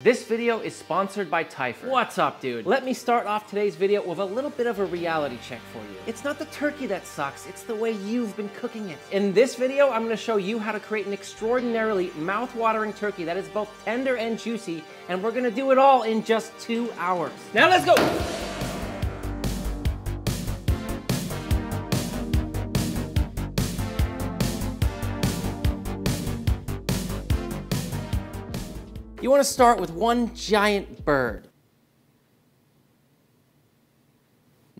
This video is sponsored by Tyfer. What's up, dude? Let me start off today's video with a little bit of a reality check for you. It's not the turkey that sucks, it's the way you've been cooking it. In this video, I'm gonna show you how to create an extraordinarily mouth-watering turkey that is both tender and juicy, and we're gonna do it all in just 2 hours. Now let's go! You want to start with one giant bird.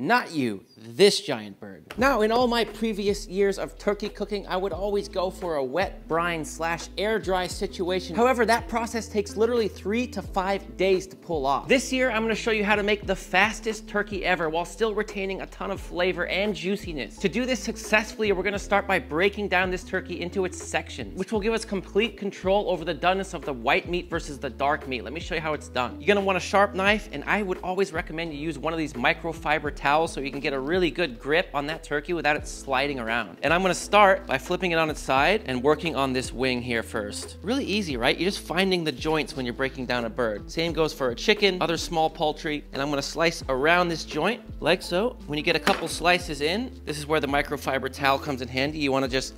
Not you, this giant bird. Now, in all my previous years of turkey cooking, I would always go for a wet brine / air dry situation. However, that process takes literally 3 to 5 days to pull off. This year, I'm gonna show you how to make the fastest turkey ever while still retaining a ton of flavor and juiciness. To do this successfully, we're gonna start by breaking down this turkey into its sections, which will give us complete control over the doneness of the white meat versus the dark meat. Let me show you how it's done. You're gonna want a sharp knife, and I would always recommend you use one of these microfiber towels so you can get a really good grip on that turkey without it sliding around. And I'm gonna start by flipping it on its side and working on this wing here first. Really easy, right? You're just finding the joints when you're breaking down a bird. Same goes for a chicken, other small poultry, and I'm gonna slice around this joint like so. When you get a couple slices in, this is where the microfiber towel comes in handy. You wanna just,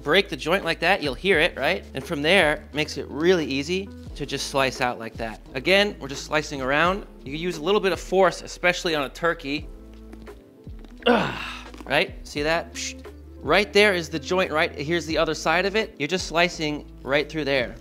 break the joint like that. You'll hear it, right? And from there, makes it really easy to just slice out like that. Again, we're just slicing around. You can use a little bit of force, especially on a turkey. Right? See that? Right there is the joint, right? Here's the other side of it. You're just slicing right through there,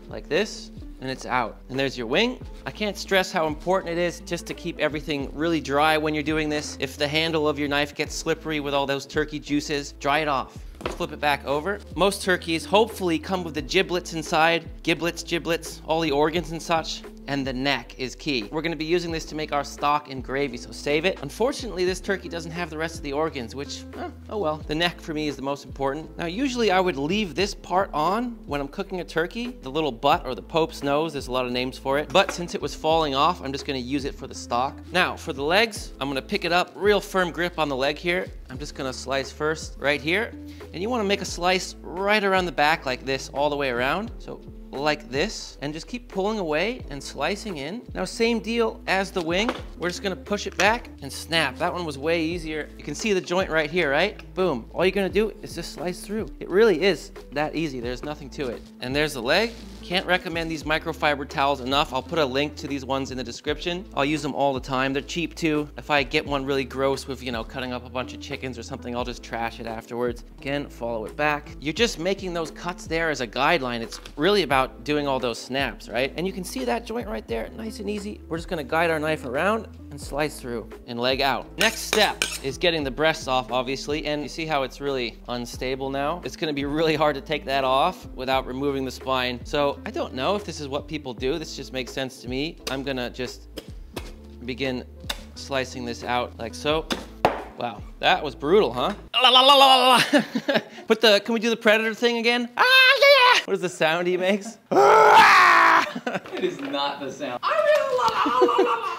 like this, and it's out. And there's your wing. I can't stress how important it is just to keep everything really dry when you're doing this. If the handle of your knife gets slippery with all those turkey juices, dry it off. Flip it back over. Most turkeys hopefully come with the giblets inside, giblets, all the organs and such, and the neck is key. We're gonna be using this to make our stock and gravy, so save it. Unfortunately, this turkey doesn't have the rest of the organs, which, oh well. The neck for me is the most important. Now, usually I would leave this part on when I'm cooking a turkey, the little butt or the Pope's nose, there's a lot of names for it. But since it was falling off, I'm just gonna use it for the stock. Now, for the legs, I'm gonna pick it up, real firm grip on the leg here. I'm just gonna slice first right here. And you wanna make a slice right around the back like this, all the way around. So like this, and just keep pulling away and slicing in. Now, same deal as the wing. We're just gonna push it back and snap. That one was way easier. You can see the joint right here, right? Boom. All you're gonna do is just slice through. It really is that easy. There's nothing to it. And there's the leg. Can't recommend these microfiber towels enough. I'll put a link to these ones in the description. I'll use them all the time. They're cheap too. If I get one really gross with, cutting up a bunch of chickens or something, I'll just trash it afterwards. Again, follow it back. You're just making those cuts there as a guideline. It's really about doing all those snaps, right? And you can see that joint right there, nice and easy. We're just gonna guide our knife around and slice through and leg out. Next step is getting the breasts off, obviously, and you see how it's really unstable now? It's gonna be really hard to take that off without removing the spine. So I don't know if this is what people do. This just makes sense to me. I'm gonna just begin slicing this out like so. Wow, that was brutal, huh? Can we do the predator thing again? What is the sound he makes? It is not the sound.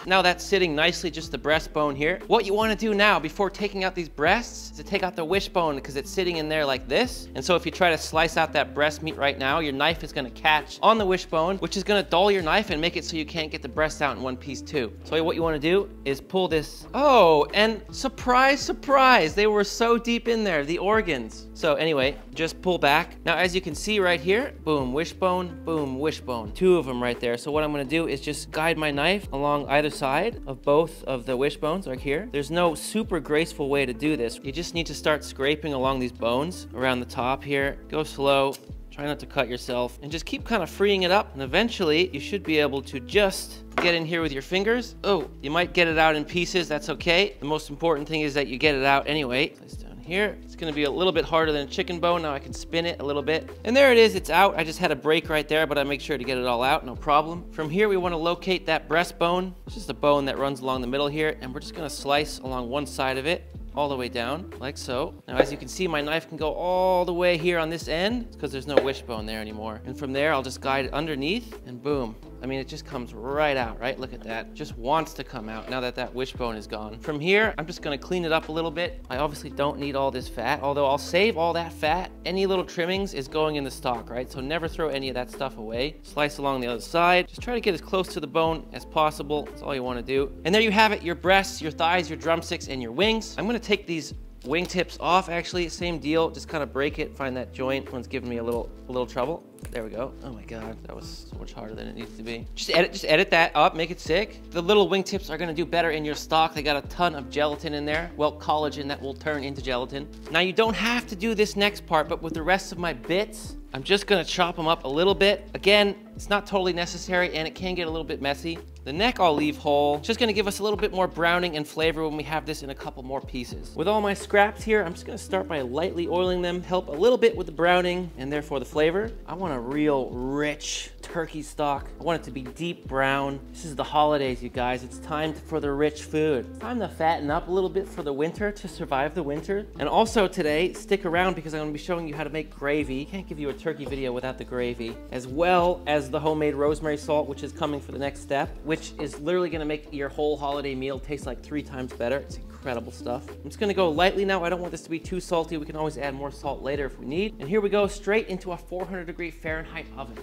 Now that's sitting nicely, just the breastbone here. What you want to do now before taking out these breasts is to take out the wishbone because it's sitting in there like this. And so if you try to slice out that breast meat right now, your knife is going to catch on the wishbone, which is going to dull your knife and make it so you can't get the breast out in one piece too. So what you want to do is pull this. Oh, and surprise, surprise, they were so deep in there, the organs. So anyway, just pull back. Now, as you can see right here, boom, wishbone, boom, wishbone. 2 of them right there. So what I'm gonna do is just guide my knife along either side of both of the wishbones right here. There's no super graceful way to do this. You just need to start scraping along these bones around the top here. Go slow. Try not to cut yourself, and just keep kind of freeing it up, and eventually you should be able to just get in here with your fingers. Oh, you might get it out in pieces, that's okay. The most important thing is that you get it out anyway. Place down here. It's gonna be a little bit harder than a chicken bone. Now I can spin it a little bit. And there it is, it's out. I just had a break right there, but I make sure to get it all out, no problem. From here, we wanna locate that breastbone. It's just a bone that runs along the middle here, and we're just gonna slice along one side of it, all the way down, like so. Now, as you can see, my knife can go all the way here on this end. It's because there's no wishbone there anymore. And from there, I'll just guide it underneath, and boom. I mean, it just comes right out, right? Look at that. Just wants to come out now that that wishbone is gone. From here, I'm just gonna clean it up a little bit. I obviously don't need all this fat, although I'll save all that fat. Any little trimmings is going in the stock, right? So never throw any of that stuff away. Slice along the other side. Just try to get as close to the bone as possible. That's all you wanna do. And there you have it, your breasts, your thighs, your drumsticks, and your wings. I'm gonna take these wing tips off, actually, same deal. Just kind of break it, find that joint. One's giving me a little trouble. There we go. Oh my God, that was so much harder than it needs to be. Just edit that up, make it sick. The little wing tips are gonna do better in your stock. They got a ton of gelatin in there. Well, collagen that will turn into gelatin. Now you don't have to do this next part, but with the rest of my bits, I'm just gonna chop them up a little bit. Again, it's not totally necessary and it can get a little bit messy. The neck I'll leave whole. Just gonna give us a little bit more browning and flavor when we have this in a couple more pieces. With all my scraps here, I'm just gonna start by lightly oiling them, help a little bit with the browning and therefore the flavor. I want a real rich turkey stock. I want it to be deep brown. This is the holidays, you guys. It's time for the rich food. It's time to fatten up a little bit for the winter, to survive the winter. And also today, stick around because I'm gonna be showing you how to make gravy. Can't give you a turkey video without the gravy, as well as the homemade rosemary salt, which is coming for the next step, which is literally gonna make your whole holiday meal taste like 3 times better. It's incredible stuff. I'm just gonna go lightly now. I don't want this to be too salty. We can always add more salt later if we need. And here we go, straight into a 400-degree Fahrenheit oven.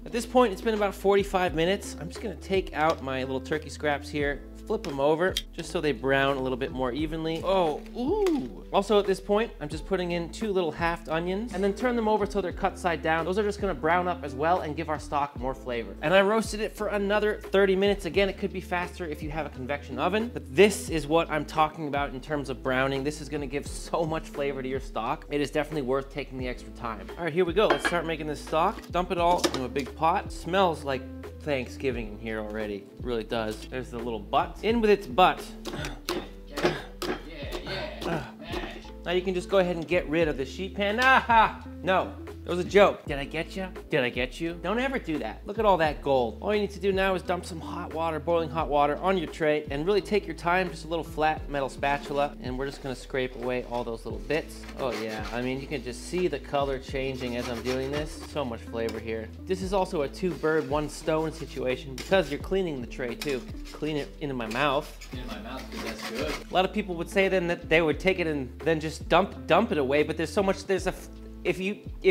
At this point, it's been about 45 minutes. I'm just gonna take out my little turkey scraps here, flip them over, just so they brown a little bit more evenly. Oh, ooh. Also at this point, I'm just putting in 2 little halved onions and then turn them over so they're cut side down. Those are just gonna brown up as well and give our stock more flavor. And I roasted it for another 30 minutes. Again, it could be faster if you have a convection oven, but this is what I'm talking about in terms of browning. This is gonna give so much flavor to your stock. It is definitely worth taking the extra time. All right, here we go. Let's start making this stock. Dump it all into a big pot. Smells like Thanksgiving in here already. It really does. There's the little butt. In with its butt. Now you can just go ahead and get rid of the sheet pan. Aha! No. It was a joke. Did I get you? Did I get you? Don't ever do that. Look at all that gold. All you need to do now is dump some hot water, boiling hot water on your tray and really take your time, just a little flat metal spatula, and we're just gonna scrape away all those little bits. Oh yeah, I mean, you can just see the color changing as I'm doing this. So much flavor here. This is also a 2-bird, 1-stone situation because you're cleaning the tray too. Clean it into my mouth. In my mouth, because that's good. A lot of people would say then that they would take it and then just dump it away, but there's so much, if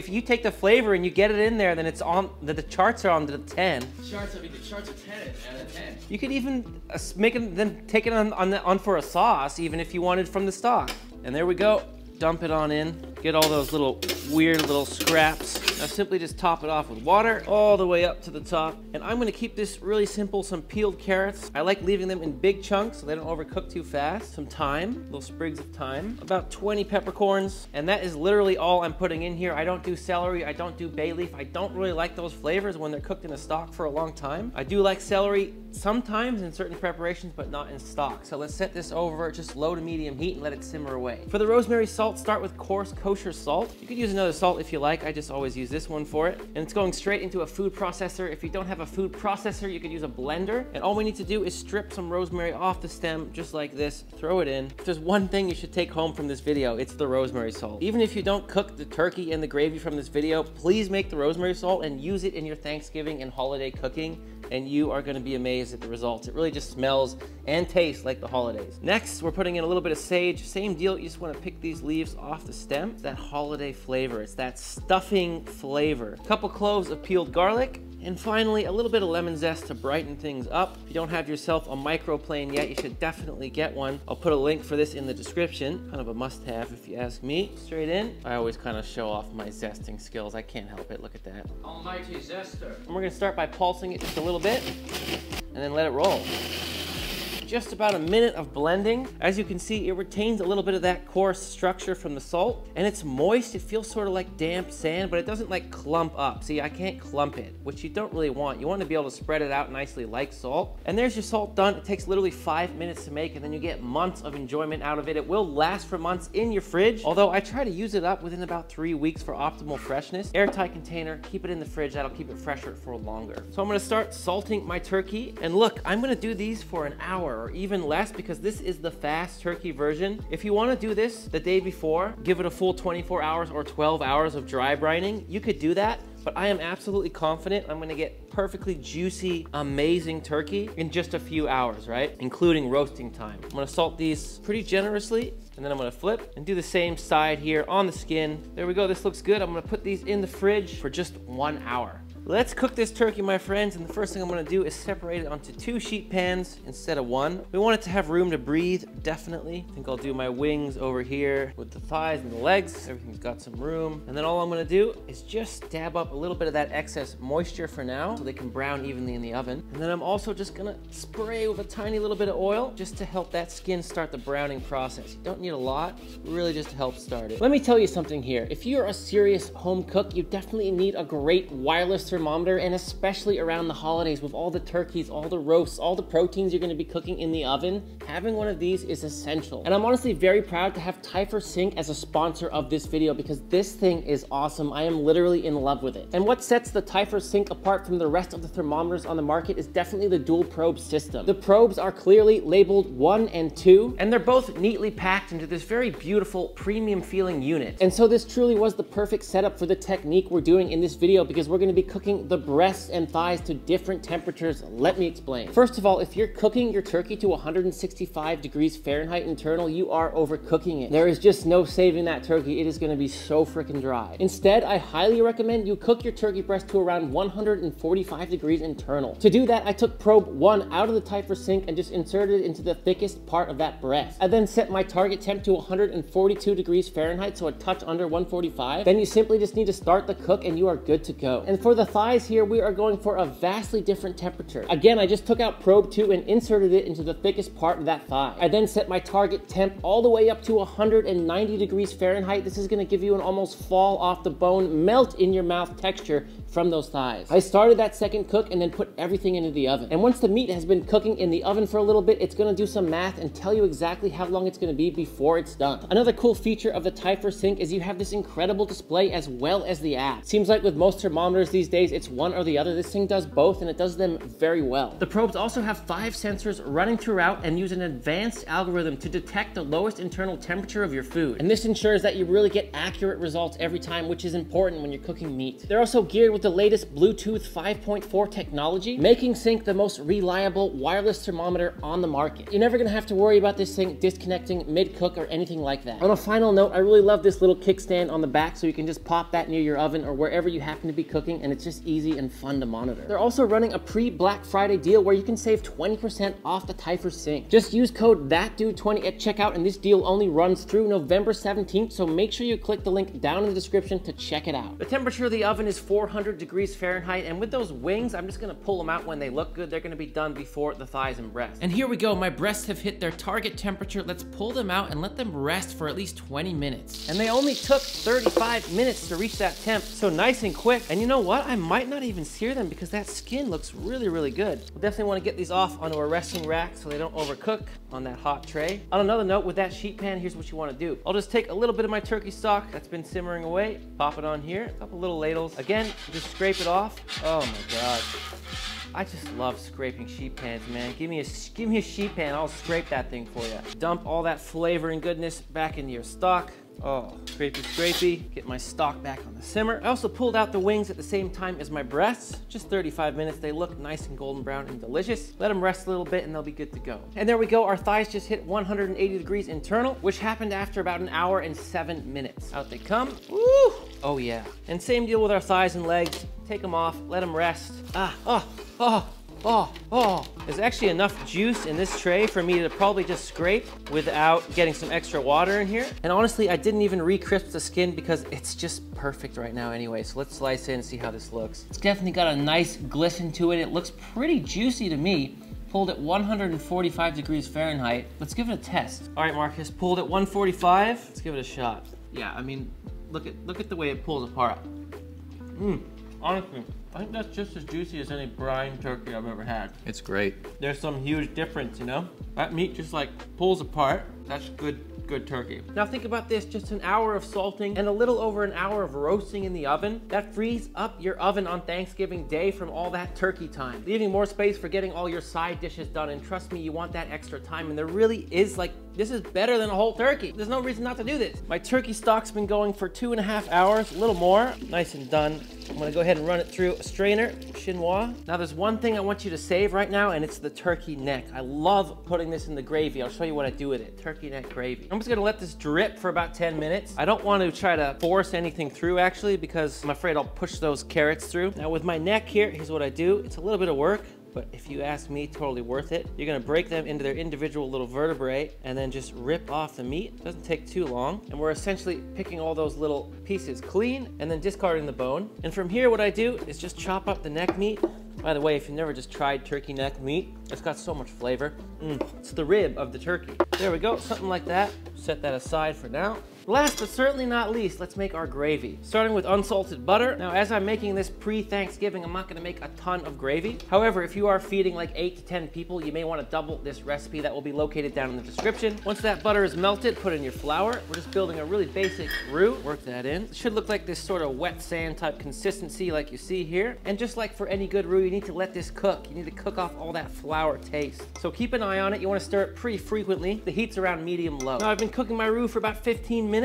you take the flavor and you get it in there, then it's on, the charts are on to the 10. The charts are 10 out of 10. You could even make it, then take it on for a sauce, even if you wanted from the stock. And there we go. Dump it on in. Get all those little weird little scraps. Now simply just top it off with water all the way up to the top. And I'm gonna keep this really simple. Some peeled carrots. I like leaving them in big chunks so they don't overcook too fast. Some thyme, little sprigs of thyme. About 20 peppercorns. And that is literally all I'm putting in here. I don't do celery, I don't do bay leaf. I don't really like those flavors when they're cooked in a stock for a long time. I do like celery sometimes in certain preparations, but not in stock. So let's set this over just low to medium heat and let it simmer away. For the rosemary salt, start with coarse kosher salt. You could use another salt if you like. I just always use this one for it. And it's going straight into a food processor. If you don't have a food processor, you could use a blender. And all we need to do is strip some rosemary off the stem, just like this, throw it in. If there's one thing you should take home from this video, it's the rosemary salt. Even if you don't cook the turkey and the gravy from this video, please make the rosemary salt and use it in your Thanksgiving and holiday cooking, and you are gonna be amazed at the results. It really just smells and tastes like the holidays. Next, we're putting in a little bit of sage. Same deal, you just wanna pick these leaves off the stem. It's that holiday flavor, it's that stuffing flavor. A couple cloves of peeled garlic, and finally, a little bit of lemon zest to brighten things up. If you don't have yourself a microplane yet, you should definitely get one. I'll put a link for this in the description. Kind of a must-have if you ask me. Straight in. I always kind of show off my zesting skills. I can't help it. Look at that. Almighty zester. And we're gonna start by pulsing it just a little bit, and then let it roll. Just about a minute of blending. As you can see, it retains a little bit of that coarse structure from the salt, and it's moist. It feels sort of like damp sand, but it doesn't like clump up. See, I can't clump it, which you don't really want. You want to be able to spread it out nicely like salt. And there's your salt done. It takes literally 5 minutes to make, and then you get months of enjoyment out of it. It will last for months in your fridge, although I try to use it up within about 3 weeks for optimal freshness. Airtight container, keep it in the fridge. That'll keep it fresher for longer. So I'm gonna start salting my turkey, and look, I'm gonna do these for an hour or even less because this is the fast turkey version. If you want to do this the day before, give it a full 24 hours or 12 hours of dry brining, you could do that. but I am absolutely confident I'm gonna get perfectly juicy, amazing turkey in just a few hours, right? Including roasting time. I'm gonna salt these pretty generously, and then I'm gonna flip and do the same side here on the skin. There we go, this looks good. I'm gonna put these in the fridge for just 1 hour. Let's cook this turkey, my friends, and the first thing I'm gonna do is separate it onto 2 sheet pans instead of 1. We want it to have room to breathe, definitely. I think I'll do my wings over here with the thighs and the legs. Everything's got some room. And then all I'm gonna do is just dab up a little bit of that excess moisture for now so they can brown evenly in the oven. And then I'm also just gonna spray with a tiny little bit of oil just to help that skin start the browning process. You don't need a lot, really just to help start it. Let me tell you something here. If you're a serious home cook, you definitely need a great wireless thermometer, and especially around the holidays with all the turkeys, all the roasts, all the proteins you're gonna be cooking in the oven, having one of these is essential. And I'm honestly very proud to have Thyme Sink as a sponsor of this video because this thing is awesome. I am literally in love with it. And what sets the Thyme Sink apart from the rest of the thermometers on the market is definitely the dual probe system. The probes are clearly labeled 1 and 2, and they're both neatly packed into this very beautiful premium feeling unit. And so this truly was the perfect setup for the technique we're doing in this video because we're gonna be cooking the breasts and thighs to different temperatures. Let me explain. First of all, if you're cooking your turkey to 165 degrees Fahrenheit internal, you are overcooking it. There is just no saving that turkey. It is gonna be so freaking dry. Instead, I highly recommend you cook your turkey breast to around 145 degrees internal. To do that, I took probe 1 out of the Thyme Sink and just inserted it into the thickest part of that breast. I then set my target temp to 142 degrees Fahrenheit, so a touch under 145. Then you simply just need to start the cook and you are good to go. And for the thighs here, we are going for a vastly different temperature. Again, I just took out probe 2 and inserted it into the thickest part of that thigh. I then set my target temp all the way up to 190 degrees Fahrenheit. This is gonna give you an almost fall off the bone, melt in your mouth texture from those thighs. I started that second cook and then put everything into the oven. And once the meat has been cooking in the oven for a little bit, it's gonna do some math and tell you exactly how long it's gonna be before it's done. Another cool feature of the Thyme Sink is you have this incredible display as well as the app. Seems like with most thermometers these days, it's one or the other. This thing does both and it does them very well. The probes also have 5 sensors running throughout and use an advanced algorithm to detect the lowest internal temperature of your food. And this ensures that you really get accurate results every time, which is important when you're cooking meat. They're also geared with the latest Bluetooth 5.4 technology, making Sync the most reliable wireless thermometer on the market. You're never gonna have to worry about this thing disconnecting mid-cook or anything like that. On a final note, I really love this little kickstand on the back so you can just pop that near your oven or wherever you happen to be cooking, and it's just easy and fun to monitor. They're also running a pre-Black Friday deal where you can save 20% off the Thyme Sink. Just use code ThatDude20 at checkout, and this deal only runs through November 17th, so make sure you click the link down in the description to check it out. The temperature of the oven is 400 degrees Fahrenheit, and with those wings, I'm just gonna pull them out when they look good. They're gonna be done before the thighs and breasts. And here we go, my breasts have hit their target temperature. Let's pull them out and let them rest for at least 20 minutes. And they only took 35 minutes to reach that temp, so nice and quick. And you know what? I might not even sear them because that skin looks really, really good. We'll definitely wanna get these off onto a resting rack so they don't overcook on that hot tray. On another note, with that sheet pan, here's what you wanna do. I'll just take a little bit of my turkey stock that's been simmering away, pop it on here, a couple little ladles. Again, just scrape it off. Oh my God. I just love scraping sheet pans, man. Give me a sheet pan, I'll scrape that thing for you. Dump all that flavor and goodness back into your stock. Oh, scrapey, scrapey. Get my stock back on the simmer. I also pulled out the wings at the same time as my breasts. Just 35 minutes. They look nice and golden brown and delicious. Let them rest a little bit and they'll be good to go. And there we go. Our thighs just hit 180 degrees internal, which happened after about 1 hour and 7 minutes. Out they come. Woo! Oh yeah. And same deal with our thighs and legs. Take them off, let them rest. There's actually enough juice in this tray for me to probably just scrape without getting some extra water in here. And honestly, I didn't even re-crisp the skin because it's just perfect right now anyway. So let's slice in and see how this looks. It's definitely got a nice glisten to it. It looks pretty juicy to me. Pulled at 145 degrees Fahrenheit. Let's give it a test. All right, Marcus, pulled at 145. Let's give it a shot. Yeah, I mean, look at the way it pulls apart. Honestly, I think that's just as juicy as any brine turkey I've ever had. It's great. There's some huge difference, you know? That meat just like pulls apart. That's good turkey. Now think about this, just an hour of salting and a little over an hour of roasting in the oven. That frees up your oven on Thanksgiving Day from all that turkey time, leaving more space for getting all your side dishes done. And trust me, you want that extra time. And there really is, like, this is better than a whole turkey. There's no reason not to do this. My turkey stock's been going for 2.5 hours, a little more. Nice and done. I'm gonna go ahead and run it through a strainer, chinois. Now there's one thing I want you to save right now, and it's the turkey neck. I love putting this in the gravy. I'll show you what I do with it. Turkey neck gravy. I'm just gonna let this drip for about 10 minutes. I don't want to try to force anything through actually, because I'm afraid I'll push those carrots through. Now with my neck here, here's what I do. It's a little bit of work, but if you ask me, totally worth it. You're gonna break them into their individual little vertebrae and then just rip off the meat. It doesn't take too long. And we're essentially picking all those little pieces clean and then discarding the bone. And from here, what I do is just chop up the neck meat. By the way, if you've never just tried turkey neck meat, it's got so much flavor. It's the rib of the turkey. There we go, something like that. Set that aside for now. Last but certainly not least, let's make our gravy. Starting with unsalted butter. Now, as I'm making this pre-Thanksgiving, I'm not gonna make a ton of gravy. However, if you are feeding like 8 to 10 people, you may wanna double this recipe that will be located down in the description. Once that butter is melted, put in your flour. We're just building a really basic roux. Work that in. It should look like this sort of wet sand type consistency like you see here. And just like for any good roux, you need to let this cook. You need to cook off all that flour taste. So keep an eye on it. You wanna stir it pretty frequently. The heat's around medium low. Now, I've been cooking my roux for about 15 minutes.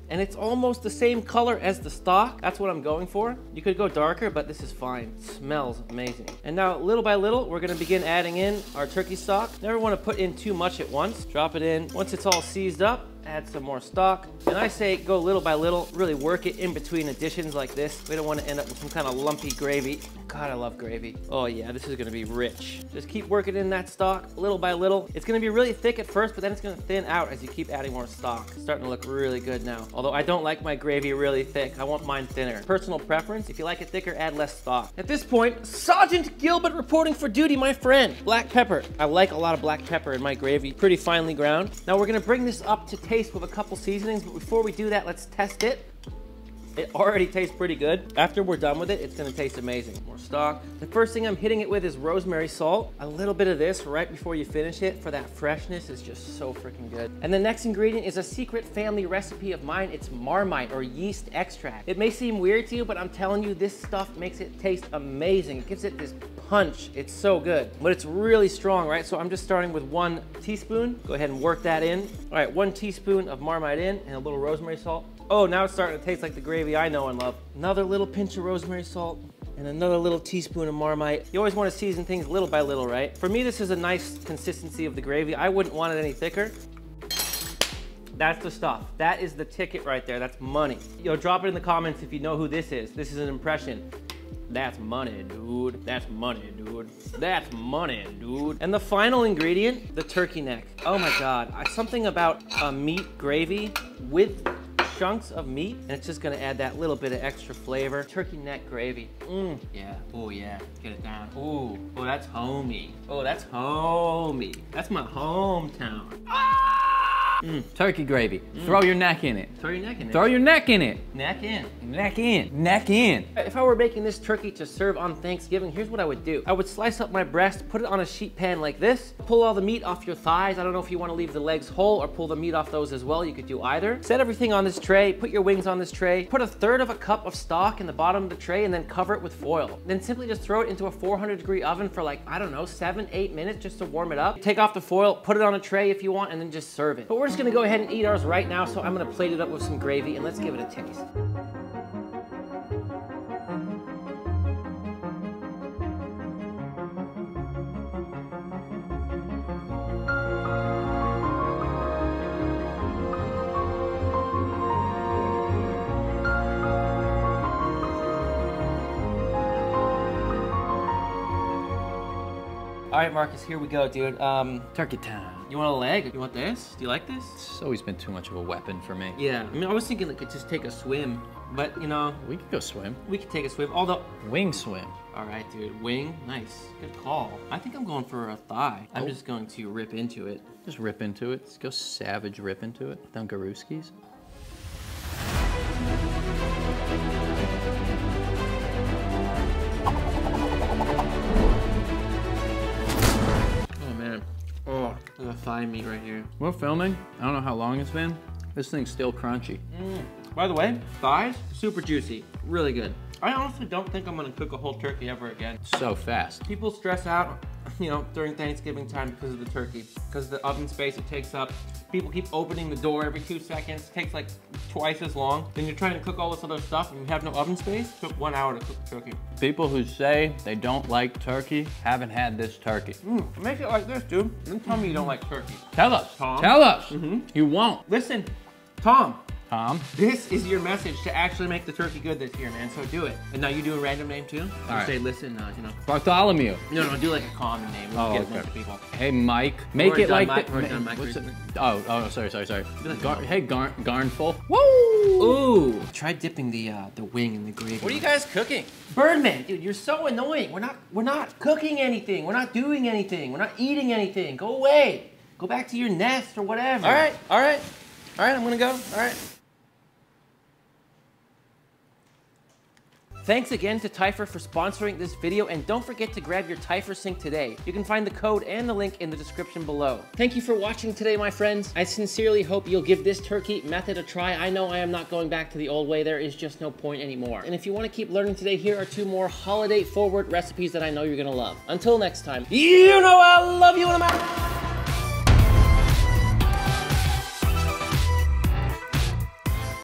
And it's almost the same color as the stock. That's what I'm going for. You could go darker, but this is fine. It smells amazing. And now, little by little, we're gonna begin adding in our turkey stock. Never wanna put in too much at once. Drop it in. Once it's all seized up, add some more stock. And I say go little by little, really work it in between additions like this. We don't want to end up with some kind of lumpy gravy. God, I love gravy. Oh yeah, this is gonna be rich. Just keep working in that stock little by little. It's gonna be really thick at first, but then it's gonna thin out as you keep adding more stock. It's starting to look really good now. Although I don't like my gravy really thick. I want mine thinner. Personal preference, if you like it thicker, add less stock. At this point, Sergeant Gilbert reporting for duty, my friend. Black pepper. I like a lot of black pepper in my gravy. Pretty finely ground. Now we're gonna bring this up to taste with a couple seasonings, but before we do that, let's test it. It already tastes pretty good. After we're done with it, it's gonna taste amazing. More stock. The first thing I'm hitting it with is rosemary salt. A little bit of this right before you finish it for that freshness is just so freaking good. And the next ingredient is a secret family recipe of mine. It's marmite or yeast extract. It may seem weird to you, but I'm telling you, this stuff makes it taste amazing. It gives it this punch. It's so good, but it's really strong, right? So I'm just starting with 1 teaspoon. Go ahead and work that in. All right, 1 teaspoon of marmite in and a little rosemary salt. Oh, now it's starting to taste like the gravy I know and love. Another little pinch of rosemary salt and another little teaspoon of marmite. You always want to season things little by little, right? For me, this is a nice consistency of the gravy. I wouldn't want it any thicker. That's the stuff. That is the ticket right there. That's money. Yo, drop it in the comments if you know who this is. This is an impression. That's money, dude. That's money, dude. That's money, dude. And the final ingredient, the turkey neck. Oh my God. Something about a meat gravy with chunks of meat, and it's just gonna add that little bit of extra flavor. Turkey neck gravy. Yeah. Oh yeah. Get it down. Ooh. Oh, that's homey. Oh, that's homey. That's my hometown. Turkey gravy. Throw your neck in it. Throw your neck in it. Throw your neck in it. Neck in. Neck in. Neck in. If I were making this turkey to serve on Thanksgiving, here's what I would do. I would slice up my breast, put it on a sheet pan like this, pull all the meat off your thighs. I don't know if you want to leave the legs whole or pull the meat off those as well. You could do either. Set everything on this tray, put your wings on this tray, put 1/3 of a cup of stock in the bottom of the tray, and then cover it with foil. Then simply just throw it into a 400-degree oven for like, I don't know, 7-8 minutes just to warm it up. Take off the foil, put it on a tray if you want, and then just serve it. But we're just gonna go ahead and eat ours right now, so I'm gonna plate it up with some gravy and let's give it a taste. All right, Marcus, here we go, dude. Turkey time. You want a leg? You want this? Do you like this? It's always been too much of a weapon for me. Yeah, I mean, I was thinking like, just take a swim, but you know. We could go swim. We could take a swim, although. Wing swim. All right, dude, wing, nice, good call. I think I'm going for a thigh. I'm just going to rip into it. Just rip into it. Let's go savage rip into it. Dunkarooskies. thigh meat right here. We're filming. I don't know how long it's been. This thing's still crunchy. By the way, thighs, super juicy, really good. I honestly don't think I'm gonna cook a whole turkey ever again. So fast. People stress out, you know, during Thanksgiving time because of the turkey, because of the oven space it takes up. People keep opening the door every 2 seconds. It takes like twice as long. Then you're trying to cook all this other stuff and you have no oven space. It took 1 hour to cook the turkey. People who say they don't like turkey haven't had this turkey. Make it like this, dude. Don't tell me you don't like turkey. Tell us. Tom? Tell us. You won't. Listen, Tom. Tom? This is your message to actually make the turkey good this year, man. So do it. And now you do a random name too. All right. Say, listen, you know. Bartholomew. No, do like a common name. Oh, Get a okay. bunch of people. Hey, Mike. Make Or it like Mike, the, or Mike what's it? recently. Oh, sorry. like Hey, Garnful. Woo! Ooh! Try dipping the wing in the gravy. What are you guys cooking? Birdman, dude, you're so annoying. We're not cooking anything. We're not doing anything. We're not eating anything. Go away. Go back to your nest or whatever. All right, I'm gonna go. All right. Thanks again to Thyfer for sponsoring this video, and don't forget to grab your Thyfer sink today. You can find the code and the link in the description below. Thank you for watching today, my friends. I sincerely hope you'll give this turkey method a try. I know I am not going back to the old way. There is just no point anymore. And if you want to keep learning today, here are 2 more holiday forward recipes that I know you're gonna love. Until next time, you know I love you and I'm out.